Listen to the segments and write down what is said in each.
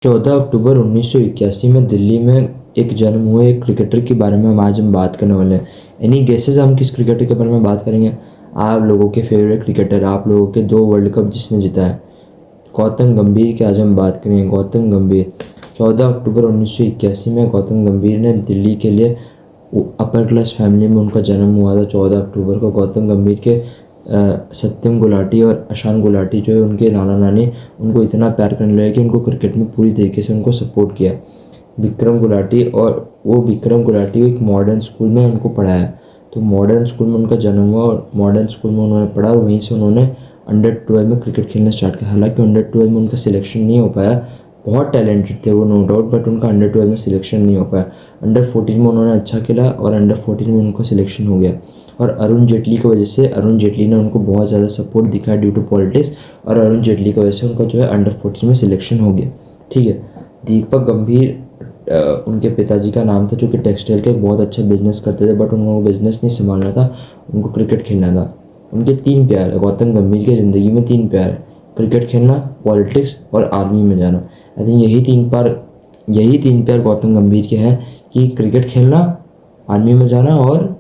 14 अक्टूबर 1981 में दिल्ली में एक जन्म हुए एक क्रिकेटर के बारे में आज हम बात करने वाले हैं। एनी गेसेस हम किस क्रिकेटर के बारे में बात करेंगे? आप लोगों के फेवरेट क्रिकेटर, आप लोगों के 2 वर्ल्ड कप जिसने जिता है, गौतम गंभीर की आज हम बात करेंगे। गौतम गंभीर 14 अक्टूबर 1981 में गौतम गंभीर ने दिल्ली के लिए अपर क्लास फैमिली में उनका जन्म हुआ था। 14 अक्टूबर को गौतम गंभीर के सत्यम गुलाटी और अशान गुलाटी जो है उनके नाना नानी उनको इतना प्यार करने लगे कि उनको क्रिकेट में पूरी तरीके से उनको सपोर्ट किया। विक्रम गुलाटी और वो विक्रम गुलाटी एक मॉडर्न स्कूल में उनको पढ़ाया, तो मॉडर्न स्कूल में उनका जन्म हुआ और मॉडर्न स्कूल में उन्होंने पढ़ा और वहीं से उन्होंने अंडर 12 में क्रिकेट खेलना स्टार्ट किया। हालांकि अंडर 12 में उनका सिलेक्शन नहीं हो पाया, बहुत टैलेंटेड थे वो नो डाउट, बट उनका अंडर 12 में सिलेक्शन नहीं हो पाया। अंडर 14 में उन्होंने अच्छा खेला और अंडर 14 में उनका सिलेक्शन हो गया। और अरुण जेटली की वजह से, अरुण जेटली ने उनको बहुत ज़्यादा सपोर्ट दिखाया ड्यू टू पॉलिटिक्स, और अरुण जेटली की वजह से उनका जो है अंडर 14 में सिलेक्शन हो गया। ठीक है। दीपक गंभीर उनके पिताजी का नाम था, जो कि टेक्सटाइल का एक बहुत अच्छा बिजनेस करते थे, बट उनको बिजनेस नहीं संभालना था, उनको क्रिकेट खेलना था। उनके 3 प्यार है, गौतम गंभीर की ज़िंदगी में 3 प्यार है: क्रिकेट खेलना, पॉलिटिक्स और आर्मी में जाना। आई थिंक यही 3 प्यार गौतम गंभीर के हैं कि क्रिकेट खेलना, आर्मी में जाना और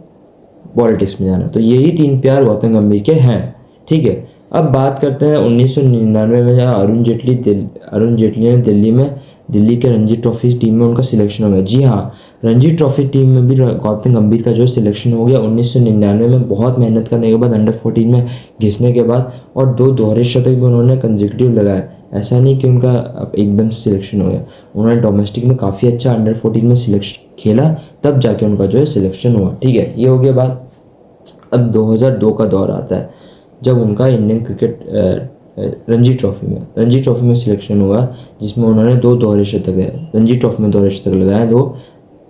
पॉलिटिक्स में जाना। तो यही 3 प्यार गौतम गंभीर के हैं। ठीक है। अब बात करते हैं 1999 में, जहाँ अरुण जेटली ने दिल्ली के रणजी ट्रॉफी टीम में उनका सिलेक्शन हो गया। जी हाँ, रणजी ट्रॉफी टीम में भी गौतम गंभीर का जो सिलेक्शन हो गया 1999 में, बहुत मेहनत करने के बाद, अंडर 14 में घिसने के बाद, और 2 दोहरे शतक भी उन्होंने कंसेक्यूटिव लगाए। ऐसा नहीं कि उनका एकदम सिलेक्शन हो गया, उन्होंने डोमेस्टिक में काफ़ी अच्छा अंडर 14 में सिलेक्शन खेला, तब जाके उनका जो है सिलेक्शन हुआ। ठीक है, ये हो गया बात। अब 2002 का दौर आता है, जब उनका इंडियन क्रिकेट रणजी ट्रॉफी में सिलेक्शन हुआ, जिसमें उन्होंने 2 दोहरे शतक लगाए। रणजी ट्रॉफी में दोहरे शतक लगाए, 2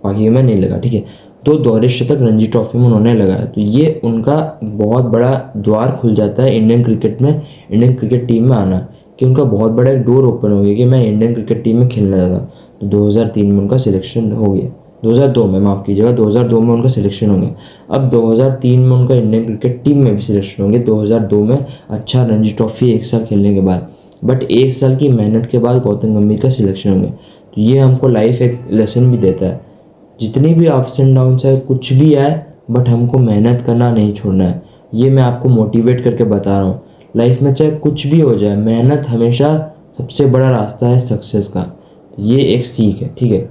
बाकी में नहीं लगा। ठीक है, 2 दोहरे शतक रणजी ट्रॉफी में उन्होंने लगाया, तो ये उनका बहुत बड़ा द्वार खुल जाता है इंडियन क्रिकेट टीम में आना, कि उनका बहुत बड़ा एक डोर ओपन हो गया कि मैं इंडियन क्रिकेट टीम में खेलना चाहता हूँ। तो 2003 में उनका सिलेक्शन हो गया, 2002 में, माफ़ कीजिएगा, 2002 में उनका सिलेक्शन हो गया। अब 2003 में उनका इंडियन क्रिकेट टीम में भी सिलेक्शन हो गया, 2002 में अच्छा रणजी ट्रॉफी 1 साल खेलने के बाद, बट 1 साल की मेहनत के बाद गौतम गंभीर का सिलेक्शन हो गया। तो ये हमको लाइफ एक लेसन भी देता है, जितनी भी अप्स एंड डाउन्स है, कुछ भी आए, बट हमको मेहनत करना नहीं छोड़ना है। ये मैं आपको मोटिवेट करके बता रहा हूँ। लाइफ में चाहे कुछ भी हो जाए, मेहनत हमेशा सबसे बड़ा रास्ता है सक्सेस का। ये एक सीख है। ठीक है।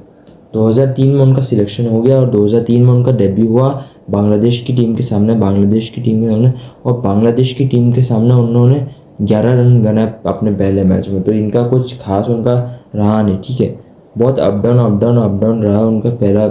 2003 में उनका सिलेक्शन हो गया और 2003 में उनका डेब्यू हुआ बांग्लादेश की टीम के सामने, और बांग्लादेश की टीम के सामने उन्होंने 11 रन बनाए अपने पहले मैच में। तो इनका कुछ खास उनका रहा नहीं। ठीक है, बहुत अप डाउन रहा उनका पहला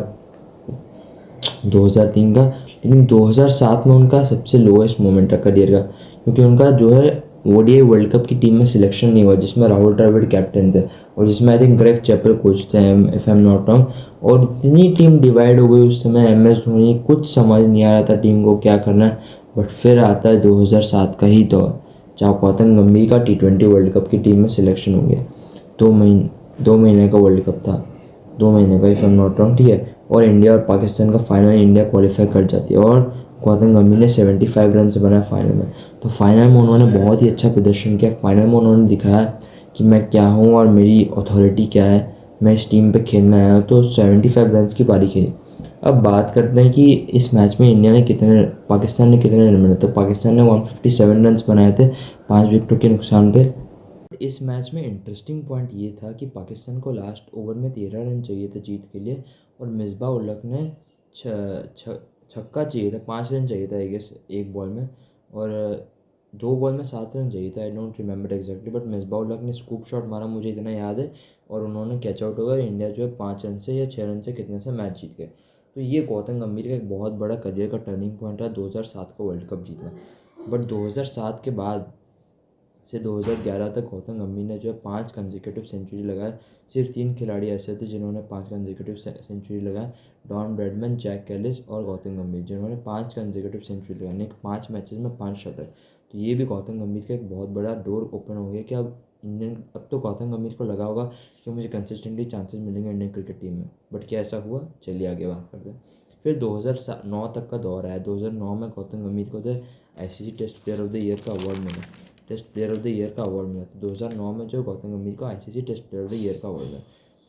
2003 का। लेकिन 2007 में उनका सबसे लोएस्ट मोमेंट है करियर का, क्योंकि उनका जो है ओडीआई वर्ल्ड कप की टीम में सिलेक्शन नहीं हुआ, जिसमें राहुल द्रविड़ कैप्टन थे और जिसमें I think Greg Chappell coach थे, if I am not wrong. और इतनी टीम डिवाइड हो गई उस समय, MS धोनी, कुछ समझ नहीं आ रहा था टीम को क्या करना है। बट फिर आता है 2007 का ही दौर, जहाँ गौतम गंभीर का T20 वर्ल्ड कप की टीम में सिलेक्शन हो गया। 2 महीने का वर्ल्ड कप था, 2 महीने का, if I am not wrong. ठीक है। और इंडिया और पाकिस्तान का फाइनल इंडिया क्वालिफाई कर जाती है और गौतम गंभीर ने 75 रन से बनाया फाइनल में। तो फाइनल में उन्होंने बहुत ही अच्छा प्रदर्शन किया। फाइनल में उन्होंने दिखाया कि मैं क्या हूँ और मेरी अथॉरिटी क्या है, मैं इस टीम पे खेलना आया हूँ। तो 75 रन की पारी खेली। अब बात करते हैं कि इस मैच में पाकिस्तान ने कितने रन बनाए। तो पाकिस्तान ने 157 रन बनाए थे 5 विकेटों के नुकसान पे। इस मैच में इंटरेस्टिंग पॉइंट ये था कि पाकिस्तान को लास्ट ओवर में 13 रन चाहिए थे जीत के लिए, और मिसबा उल हक ने छक्का चाहिए था, 5 रन चाहिए था आई गेस एक बॉल में, और 2 बॉल में 7 रन चाहिए था। I don't remember exactly, but Misbah ul Haq ने स्कूप शॉट मारा, मुझे इतना याद है, और उन्होंने कैच आउट हो गया। इंडिया जो है 5 रन से या 6 रन से कितने से मैच जीत गए। तो ये गौतम गंभीर का एक बहुत बड़ा करियर का टर्निंग पॉइंट रहा 2007 का वर्ल्ड कप जीतना। बट 2007 के बाद से 2011 तक गौतम गंभीर ने जो है 5 कंसेक्यूटिव सेंचुरी लगाए। सिर्फ 3 खिलाड़ी ऐसे थे जिन्होंने 5 कंसेक्यूटिव सेंचुरी लगाए: डॉन ब्रैडमैन, जैक कैलिस और गौतम गंभीर, जिन्होंने 5 कंसेक्यूटिव सेंचुरी लगाए, 5 मैचेस में 5 शतक। तो ये भी गौतम गंभीर का एक बहुत बड़ा डोर ओपन हो गया कि अब तो गौतम गंभीर को लगा होगा कि मुझे कंसिस्टेंटली चांसेस मिलेंगे इंडियन क्रिकेट टीम में। बट क्या ऐसा हुआ? चलिए आगे बात करते हैं। फिर 2009 तक का दौर आया। 2009 में गौतम गंभीर को तो ICC test player of the year का अवार्ड मिला। Test player of the year का अवार्ड मिला था। 2009 में जो गौतम गंभीर को ICC test player of the year का अवार्ड मिला।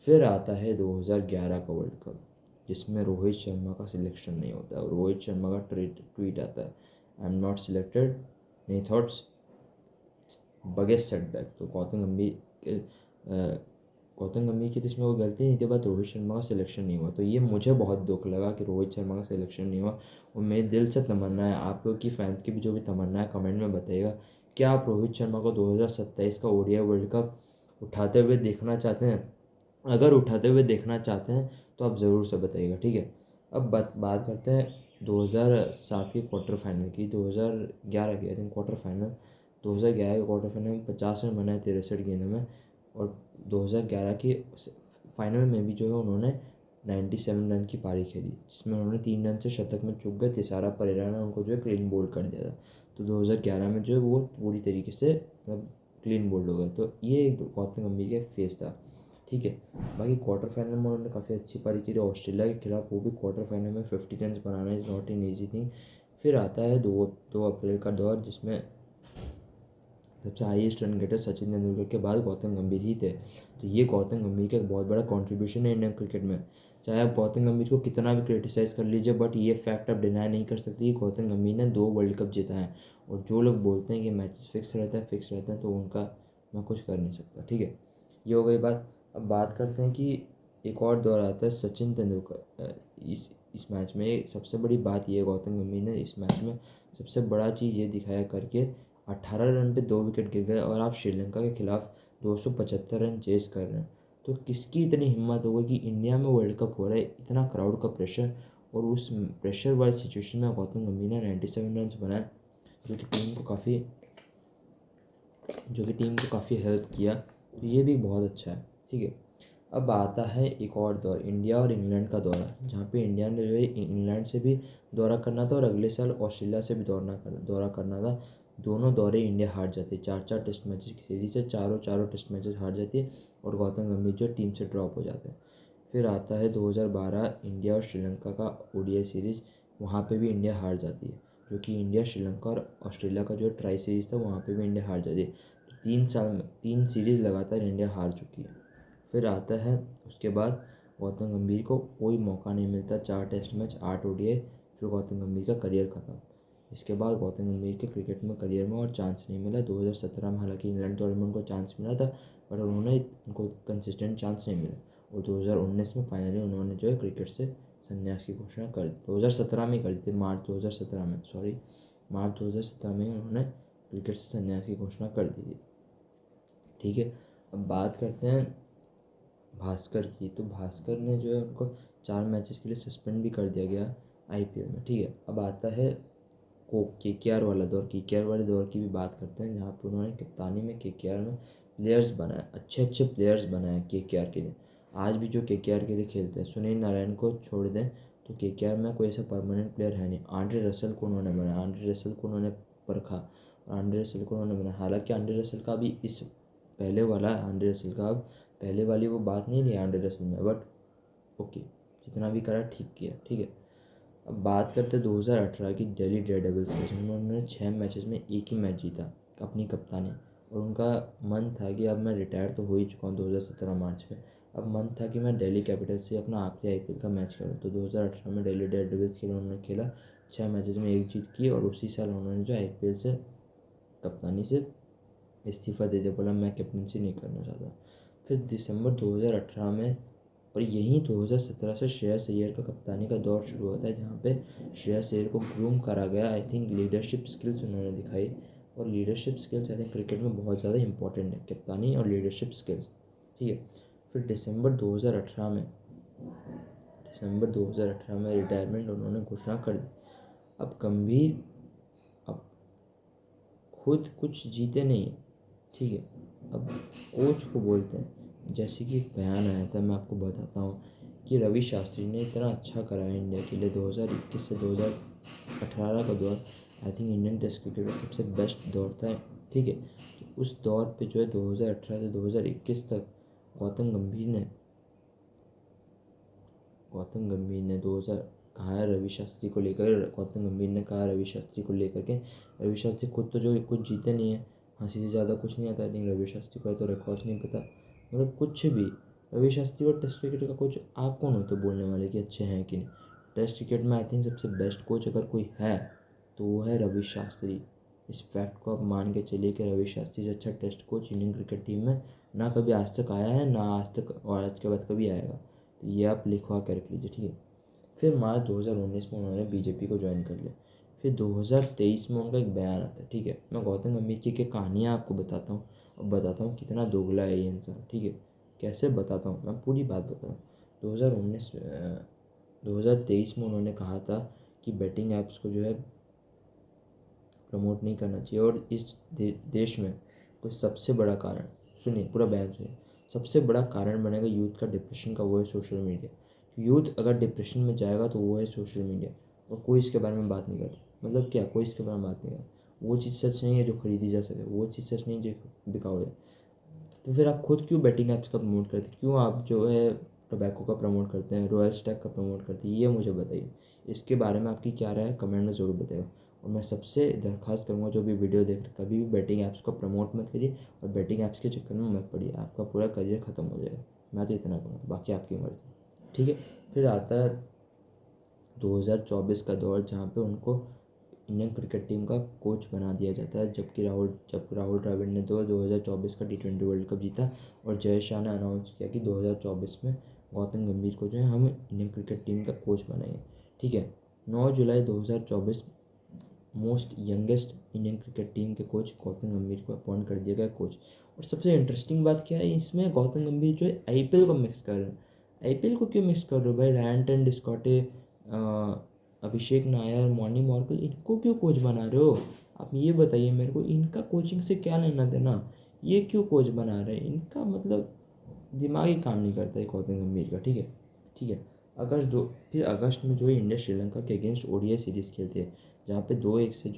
फिर आता है 2011 का वर्ल्ड कप, जिसमें रोहित शर्मा का सिलेक्शन नहीं होता है और रोहित शर्मा का ट्वीट आता है, I am not selected, any thoughts, biggest setback. तो गौतम गंभीर की तो इसमें कोई गलती नहीं थी, बट रोहित शर्मा का सिलेक्शन नहीं हुआ। तो ये मुझे बहुत दुख लगा कि रोहित शर्मा का सिलेक्शन नहीं हुआ। और मेरे दिल से तमन्ना है, आप लोग की फैंस की भी जो भी तमन्ना है कमेंट में बताइएगा, क्या आप रोहित शर्मा को 2027 का ओडीआई वर्ल्ड कप उठाते हुए देखना चाहते हैं? अगर उठाते हुए देखना चाहते हैं तो आप ज़रूर से बताइएगा, ठीक है। अब बात करते हैं 2007 के क्वार्टर फाइनल की, 2011 की आई थिंक क्वार्टर फाइनल। 2011 के क्वार्टर फाइनल में 50 रन बनाए 63 गेंदों में, और 2011 की फाइनल में भी जो है उन्होंने 97 रन की पारी खेली, जिसमें उन्होंने 3 रन से शतक में चूक गए। तिसारा परेरा ने उनको जो है क्लीन बोल्ड कर दिया था। तो 2011 में जो है वो पूरी तरीके से मतलब क्लीन बोल्ड हो गया। तो ये एक गौतम गंभीर का फेस था, ठीक है। बाकी क्वार्टर फाइनल में उन्होंने काफ़ी अच्छी पारी की ऑस्ट्रेलिया के खिलाफ, वो भी क्वार्टर फाइनल में 50 रन बनाना is not an easy thing. फिर आता है 2 अप्रैल का दौर, जिसमें सबसे highest run getter Sachin Tendulkar के बाद गौतम गंभीर ही थे। तो ये गौतम गंभीर का एक बहुत बड़ा कंट्रीब्यूशन है इंडियन क्रिकेट में। चाहे आप गौतम गंभीर को कितना भी क्रिटिसाइज़ कर लीजिए, बट ये फैक्ट आप डिनाई नहीं कर सकते कि गौतम गंभीर ने 2 वर्ल्ड कप जीता है। और जो लोग बोलते हैं कि मैचेस फिक्स रहते हैं तो उनका मैं कुछ कर नहीं सकता, ठीक है। ये हो गई बात। अब बात करते हैं कि एक और दौर आता है सचिन तेंदुलकर। इस मैच में सबसे बड़ी बात ये है, गौतम गंभीर ने इस मैच में सबसे बड़ा चीज़ ये दिखाया करके 18 रन पे 2 विकेट गिर गए, और आप श्रीलंका के खिलाफ 275 रन चेस कर रहे हैं। तो किसकी इतनी हिम्मत होगी कि इंडिया में वर्ल्ड कप हो रहा है, इतना क्राउड का प्रेशर, और उस प्रेशर वाली सिचुएशन में गौतम गंभीर ने 97 रन बनाए, जो कि टीम को काफ़ी हेल्प किया। तो ये भी बहुत अच्छा है, ठीक है। अब आता है एक और दौर, इंडिया और इंग्लैंड का दौरा, जहाँ पे इंडिया ने जो है इंग्लैंड से भी दौरा करना था और अगले साल ऑस्ट्रेलिया से भी दौरा करना था। दोनों दौरे इंडिया हार जाती है। 4 टेस्ट मैचेस की सीरीज से चारों टेस्ट मैचेस हार जाती है, और गौतम गंभीर जो टीम से ड्रॉप हो जाते हैं। फिर आता है 2012 इंडिया और श्रीलंका का ओडीआई सीरीज़, वहाँ पे भी इंडिया हार जाती है, जो कि इंडिया, श्रीलंका और ऑस्ट्रेलिया का जो ट्राई सीरीज़ था वहाँ पे भी इंडिया हार जाती है। तो 3 साल में 3 सीरीज़ लगातार इंडिया हार चुकी है। फिर आता है उसके बाद गौतम गंभीर को कोई मौका नहीं मिलता, 4 टेस्ट मैच 8 ओडीआई, फिर गौतम गंभीर का करियर ख़त्म। इसके बाद गौतम गंभीर के क्रिकेट में करियर में और चांस नहीं मिला। 2017 में हालांकि इंग्लैंड दौरे में उनको चांस मिला था, पर उनको कंसिस्टेंट चांस नहीं मिला। और 2019 में फाइनली उन्होंने जो है क्रिकेट से संन्यास की घोषणा कर दी। 2017 में कर दी थी, मार्च 2017 में उन्होंने क्रिकेट से संन्यास की घोषणा कर दी थी, ठीक है। अब बात करते हैं भास्कर की। तो भास्कर ने जो है उनको 4 मैचेस के लिए सस्पेंड भी कर दिया गया आईपीएल में, ठीक है। अब आता है केकेआर वाला दौर। केकेआर वाले दौर की भी बात करते हैं, जहाँ पर उन्होंने कप्तानी में केकेआर में प्लेयर्स बनाए, अच्छे प्लेयर्स बनाए केकेआर के लिए। आज भी जो केकेआर के लिए खेलते हैं, सुनील नारायण को छोड़ दें तो केकेआर में कोई ऐसा परमानेंट प्लेयर है नहीं। आंड्रे रसल को उन्होंने बनाया, आंड्रे रसल को उन्होंने परखा और आंड्रे रसल को उन्होंने बनाया। हालांकि आंड्रे रसल का भी इस पहले वाला आंड्रे रसल का अब पहले वाली वो बात नहीं थी आंड्रे रसल में, बट ओके, जितना भी करा ठीक किया, ठीक है। अब बात करते हैं 2018 की दिल्ली डेयरडेविल्स की, जिन्होंने उन्होंने 6 मैचेस में एक ही मैच जीता अपनी कप्तानी, और उनका मन था कि अब मैं रिटायर तो हो ही चुका हूँ 2017 मार्च में, अब मन था कि मैं दिल्ली कैपिटल्स से अपना आखिरी आईपीएल का मैच खेलूँ। तो 2018 में दिल्ली डेयरडेविल्स के लिए उन्होंने खेला, 6 मैचेस में 1 जीत की, और उसी साल उन्होंने जो आईपीएल से कप्तानी से इस्तीफ़ा दे दिया, बोला मैं कैप्टनसी नहीं करना चाहता। फिर दिसंबर 2018 में, और यहीं 2017 से श्रेयस अय्यर का कप्तानी का दौर शुरू होता है, जहाँ पे श्रेयस अय्यर को ग्रूम करा गया। आई थिंक लीडरशिप स्किल्स उन्होंने दिखाई, और leadership skills I think cricket में बहुत ज़्यादा इंपॉर्टेंट है, कप्तानी और लीडरशिप स्किल्स, ठीक है। फिर दिसंबर 2018 में रिटायरमेंट उन्होंने घोषणा कर दी। अब गंभीर अब खुद कुछ जीते नहीं, ठीक है। अब कोच को बोलते हैं, जैसे कि एक बयान आया था, मैं आपको बताता हूँ कि रवि शास्त्री ने इतना अच्छा कराया इंडिया के लिए। 2021 से 2018 का दौर I think Indian test cricket का सबसे बेस्ट दौर था, ठीक है। तो उस दौर पे जो है 2018 से 2021 तक गौतम गंभीर ने 2000 कहा है रवि शास्त्री को लेकर, गौतम गंभीर ने कहा रवि शास्त्री को लेकर के, रवि शास्त्री खुद तो जो कुछ जीते नहीं है, हंसी से ज़्यादा कुछ नहीं आता। आई थिंक रवि शास्त्री को है तो रिकॉर्ड्स नहीं पता, मतलब कुछ भी। रवि शास्त्री और टेस्ट क्रिकेट का कोच, आप कौन होते हो बोलने वाले कि अच्छे हैं कि नहीं। टेस्ट क्रिकेट में आई थिंक सबसे बेस्ट कोच अगर कोई है तो वो है रवि शास्त्री। इस फैक्ट को आप मान के चलिए कि रवि शास्त्री से अच्छा test coach Indian cricket team में ना कभी आज तक आया है, ना आज तक और आज के बाद कभी आएगा। तो ये आप लिखवा के रख लीजिए, ठीक है। फिर मार्च 2019 में उन्होंने बीजेपी को ज्वाइन कर लिया। फिर 2023 में उनका एक बयान आता है, ठीक है। मैं गौतम गंभीर की कहानियाँ आपको बताता हूँ और बताता हूँ कितना दोगला है ये इंसान, ठीक है। कैसे बताता हूँ, मैं पूरी बात बताता हूँ। 2023 में उन्होंने कहा था कि बेटिंग ऐप्स को जो है प्रमोट नहीं करना चाहिए, और इस देश में कोई सबसे बड़ा कारण, सुनिए पूरा बयान सुनिए, सबसे बड़ा कारण बनेगा यूथ का डिप्रेशन का, वो है सोशल मीडिया। यूथ अगर डिप्रेशन में जाएगा तो वो है सोशल मीडिया, और कोई इसके बारे में बात नहीं करता। मतलब क्या, कोई इसके बारे में बात नहीं करता। वो चीज़ सच नहीं है जो खरीदी जा सके, वो चीज़ सच नहीं है जो बिकाऊ है। तो फिर आप खुद क्यों बेटिंग ऐप्स का प्रमोट करते हैं, क्यों आप जो है टोबैको का प्रमोट करते हैं, रॉयल स्टैक का प्रमोट करते हैं, ये मुझे बताइए। इसके बारे में आपकी क्या राय है, कमेंट में ज़रूर बताइए। और मैं सबसे दरख्वास्त करूँगा, जो भी वीडियो देख रहे कभी भी बेटिंग ऐप्स को प्रमोट मत करिए और बेटिंग ऐप्स के चक्कर में मत पड़िए, आपका पूरा करियर ख़त्म हो जाएगा। मैं तो इतना कहूँगा, बाकी आपकी मर्ज़ी, ठीक है। फिर आता है 2024 का दौर, जहाँ पे उनको इंडियन क्रिकेट टीम का कोच बना दिया जाता है, जब राहुल द्रविड़ ने 2024 का T20 वर्ल्ड कप जीता और जय शाह ने अनाउंस किया कि 2024 में गौतम गंभीर को जो है हम इंडियन क्रिकेट टीम का कोच बनाएंगे, ठीक है। 9 जुलाई 2024 most youngest Indian cricket team के कोच गौतम गंभीर को अपॉइंट कर दिया गया कोच। और सबसे इंटरेस्टिंग बात क्या है, इसमें गौतम गंभीर जो है आईपीएल को मिक्स कर रहे हैं। आईपीएल को क्यों मिक्स कर रहे हो भाई, रैंटन डिस्कॉटे, अभिषेक नायर, मॉर्नी मॉर्कल, इनको क्यों कोच बना रहे हो। आप ये बताइए मेरे को, इनका कोचिंग से क्या लेना देना, ये क्यों कोच बना रहे हैं, इनका मतलब दिमाग ही काम नहीं करता है गौतम गंभीर का, ठीक है। ठीक है। फिर अगस्त में जो है इंडिया श्रीलंका के अगेंस्ट ओडीआई सीरीज़ खेलती है, जहाँ पे 2-1 से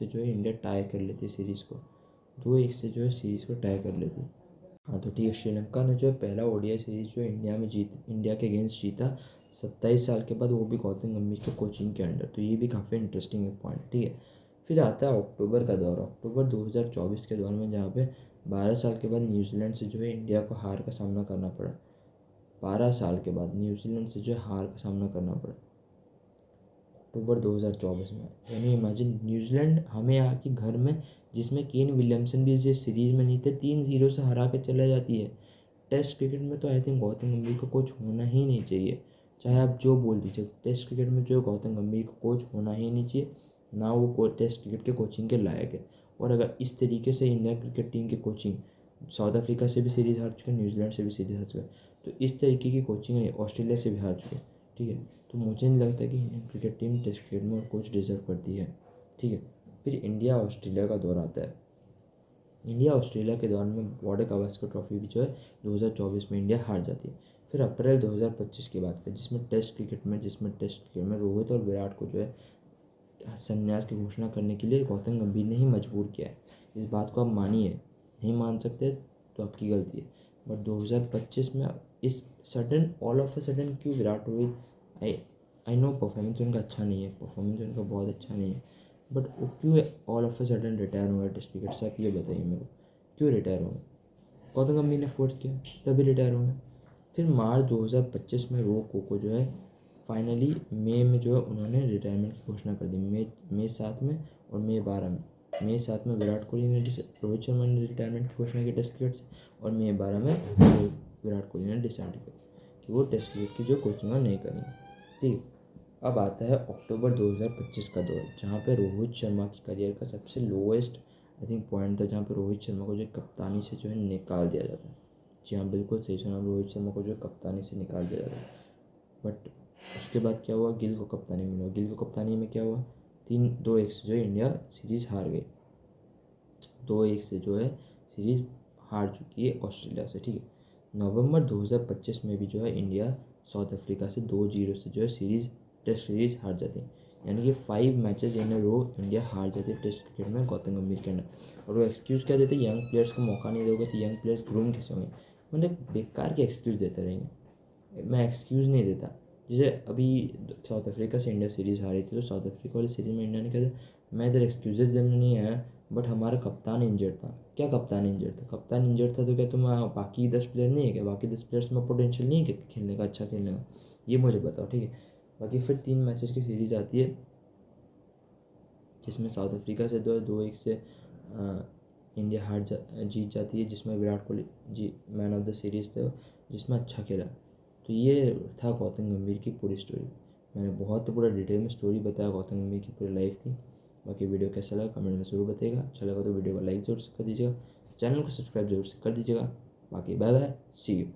जो है इंडिया टाई कर लेती है सीरीज़ को, 2-1 से जो है सीरीज़ को टाई कर लेती है। हाँ तो ठीक है, श्रीलंका ने जो है पहला ओडीआई सीरीज जो इंडिया के अगेंस्ट जीता 27 साल के बाद, वो भी गौतम गंभीर के कोचिंग के अंडर। तो ये भी काफ़ी इंटरेस्टिंग एक पॉइंट, ठीक है। फिर आता है अक्टूबर का दौर, अक्टूबर 2024 के दौर में, जहाँ पे 12 साल के बाद न्यूजीलैंड से जो है इंडिया को हार का सामना करना पड़ा। 12 साल के बाद न्यूजीलैंड से जो है हार का सामना करना पड़ा अक्टूबर 2024 में। यानी इमेजिन, न्यूजीलैंड हमें यहाँ के घर में, जिसमें केन विलियमसन भी इस सीरीज़ में नहीं थे, 3-0 से हरा के चले जाती है। टेस्ट क्रिकेट में तो आई थिंक गौतम गंभीर को कोच होना ही नहीं चाहिए, चाहे आप जो बोल दीजिए। टेस्ट क्रिकेट में जो गौतम गंभीर को कोच होना ही नहीं चाहिए, ना वो टेस्ट क्रिकेट के कोचिंग के लायक है। और अगर इस तरीके से इंडियन क्रिकेट टीम की कोचिंग, साउथ अफ्रीका से भी सीरीज़ हार चुके हैं, न्यूजीलैंड से भी सीरीज़ हार चुके हैं, तो इस तरीके की कोचिंग ऑस्ट्रेलिया से भी हार चुके हैं, ठीक है। तो मुझे नहीं लगता कि Indian cricket team test cricket में और कोच डिजर्व करती है, ठीक है। फिर इंडिया ऑस्ट्रेलिया का दौर आता है। इंडिया ऑस्ट्रेलिया के दौरान में बॉर्डर गावस्कर ट्रॉफी भी जो है 2024 में इंडिया हार जाती है। फिर अप्रैल 2025 की बात करें, जिसमें टेस्ट क्रिकेट में रोहित और विराट को जो है संन्यास की घोषणा करने के लिए गौतम गंभीर ने ही मजबूर किया है। इस बात को आप मानिए, नहीं मान सकते तो आपकी गलती है। बट 2025 में इस sudden, all of a sudden क्यों विराट रोहित, आई आई नो परफॉर्मेंस उनका अच्छा नहीं है, परफॉर्मेंस उनका बहुत अच्छा नहीं है, बट वो क्यों all of a sudden retire हुआ टेस्ट क्रिकेट से, आप ये बताइए मेरे को, क्यों रिटायर हुआ। गौतम गंभीर ने फोर्स किया तभी रिटायर हो गए। फिर मार्च 2025 में रोको को जो है फाइनली मई में जो है उन्होंने रिटायरमेंट की घोषणा कर दी। मई 7 में और मई 12 में। मई 7 में विराट कोहली ने, रोहित शर्मा ने रिटायरमेंट की घोषणा की टेस्ट क्रिकेट से, और मई 12 में विराट कोहली ने डिसाइड किया कि वो टेस्ट क्रिकेट की जो कोचिंग है नहीं करेंगे, ठीक। अब आता है अक्टूबर 2025 का दौर, जहाँ पे रोहित शर्मा की करियर का सबसे लोएस्ट आई थिंक पॉइंट था, जहाँ पे रोहित शर्मा को जो कप्तानी से जो है निकाल दिया जाता है। जी हाँ, बिल्कुल सही सुना, रोहित शर्मा को जो कप्तानी से निकाल दिया जाता है। बट उसके बाद क्या हुआ, गिल को कप्तानी मिला। गिल को कप्तानी में क्या हुआ, 3-2-1 से जो है इंडिया सीरीज़ हार गई। 2-1 से जो है सीरीज़ हार चुकी है ऑस्ट्रेलिया से, ठीक है। नवंबर 2025 में भी जो है इंडिया साउथ अफ्रीका से 2-0 से जो है टेस्ट सीरीज़ हार जाती है। यानी कि 5 matches in a row India हार जाती है टेस्ट क्रिकेट में गौतम गंभीर के अंडर। और वो एक्सक्यूज़ क्या देते, यंग प्लेयर्स को मौका नहीं दोगे तो यंग प्लेयर्स ग्रूम कैसे होंगे। मतलब बेकार के एक्सक्यूज़ देते रहेंगे, मैं एक्सक्यूज़ नहीं देता। जैसे अभी साउथ अफ्रीका से इंडिया सीरीज़ हारी थी, तो साउथ अफ्रीका वाली सीरीज़ में इंडिया ने क्या था, मैं इधर एक्सक्यूजेस देने नहीं आया, बट हमारा कप्तान इंजर्ड था। क्या कप्तान इंजर्ड था? कप्तान इंजर्ड था तो क्या तुम बाकी 10 प्लेयर नहीं है क्या? बाकी 10 प्लेयर्स में पोटेंशियल नहीं है क्या खेलने का, अच्छा खेलने का? ये मुझे बताओ, ठीक है। बाकी फिर 3 मैचेस की सीरीज़ आती है, जिसमें साउथ अफ्रीका से 2-1 से इंडिया जीत जाती है, जिसमें Virat Kohli ji man of the series थे, जिसमें अच्छा खेला। तो ये था गौतम गंभीर की पूरी स्टोरी। मैंने बहुत पूरा डिटेल में स्टोरी बताया गौतम गंभीर की पूरी लाइफ की। बाकी वीडियो कैसा लगा कमेंट में ज़रूर बताइएगा। अच्छा लगा तो वीडियो को लाइक ज़रूर से कर दीजिएगा, चैनल को सब्सक्राइब जरूर से कर दीजिएगा। बाकी बाय बाय, सी यू।